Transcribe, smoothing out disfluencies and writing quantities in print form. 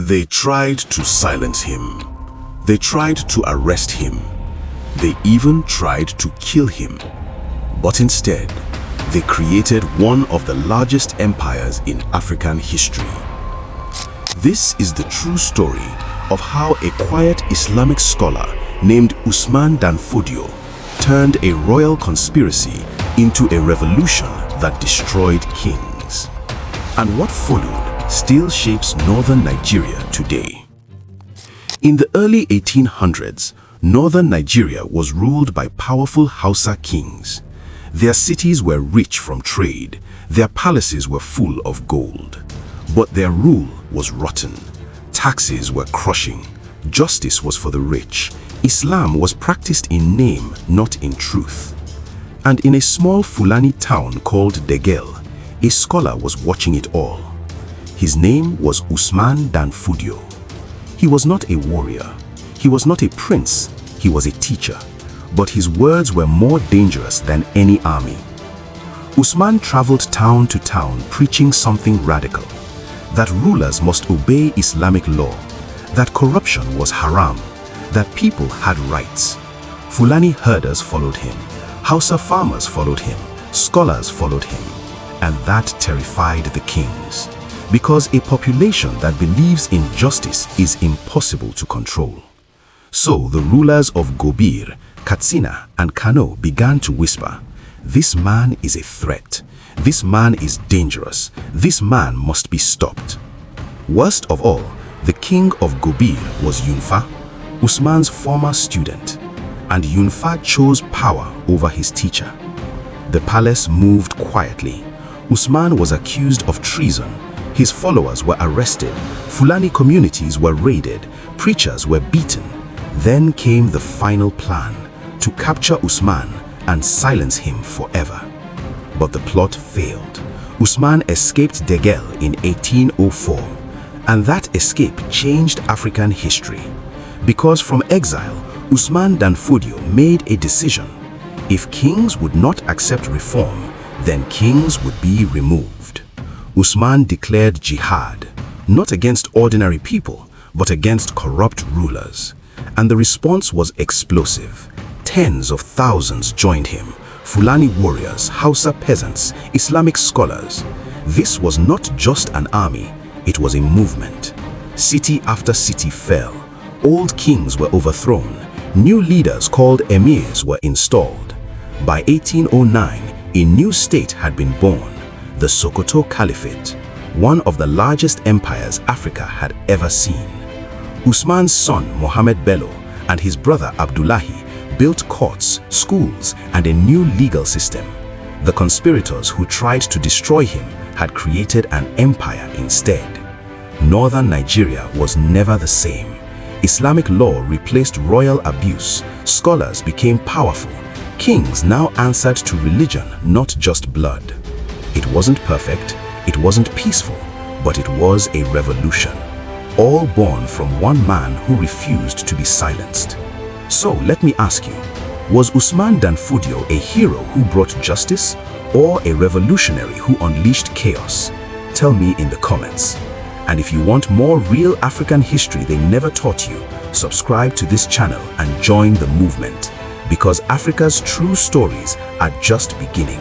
They tried to silence him. They tried to arrest him. They even tried to kill him. But instead, they created one of the largest empires in African history. This is the true story of how a quiet Islamic scholar named Usman dan Fodio turned a royal conspiracy into a revolution that destroyed kings. And what followed still shapes northern Nigeria today. In the early 1800s, northern Nigeria was ruled by powerful Hausa kings. Their cities were rich from trade, their palaces were full of gold. But their rule was rotten. Taxes were crushing, justice was for the rich, Islam was practiced in name, not in truth. And in a small Fulani town called Degel, a scholar was watching it all. His name was Usman dan Fodio. He was not a warrior, he was not a prince, he was a teacher. But his words were more dangerous than any army. Usman traveled town to town preaching something radical. That rulers must obey Islamic law, that corruption was haram, that people had rights. Fulani herders followed him, Hausa farmers followed him, scholars followed him, and that terrified the kings. Because a population that believes in justice is impossible to control. So the rulers of Gobir, Katsina, and Kano began to whisper, "This man is a threat. This man is dangerous. This man must be stopped." Worst of all, the king of Gobir was Yunfa, Usman's former student, and Yunfa chose power over his teacher. The palace moved quietly. Usman was accused of treason. His followers were arrested. Fulani communities were raided. Preachers were beaten. Then came the final plan, to capture Usman and silence him forever. But the plot failed. Usman escaped Degel in 1804, and that escape changed African history. Because from exile, Usman dan Fodio made a decision. If kings would not accept reform, then kings would be removed. Usman declared jihad, not against ordinary people, but against corrupt rulers. And the response was explosive. Tens of thousands joined him. Fulani warriors, Hausa peasants, Islamic scholars. This was not just an army, it was a movement. City after city fell. Old kings were overthrown. New leaders called emirs were installed. By 1809, a new state had been born, the Sokoto Caliphate, one of the largest empires Africa had ever seen. Usman's son, Mohammed Bello, and his brother Abdullahi built courts, schools, and a new legal system. The conspirators who tried to destroy him had created an empire instead. Northern Nigeria was never the same. Islamic law replaced royal abuse. Scholars became powerful. Kings now answered to religion, not just blood. It wasn't perfect, it wasn't peaceful, but it was a revolution. All born from one man who refused to be silenced. So let me ask you, was Usman dan Fodio a hero who brought justice or a revolutionary who unleashed chaos? Tell me in the comments. And if you want more real African history they never taught you, subscribe to this channel and join the movement, because Africa's true stories are just beginning.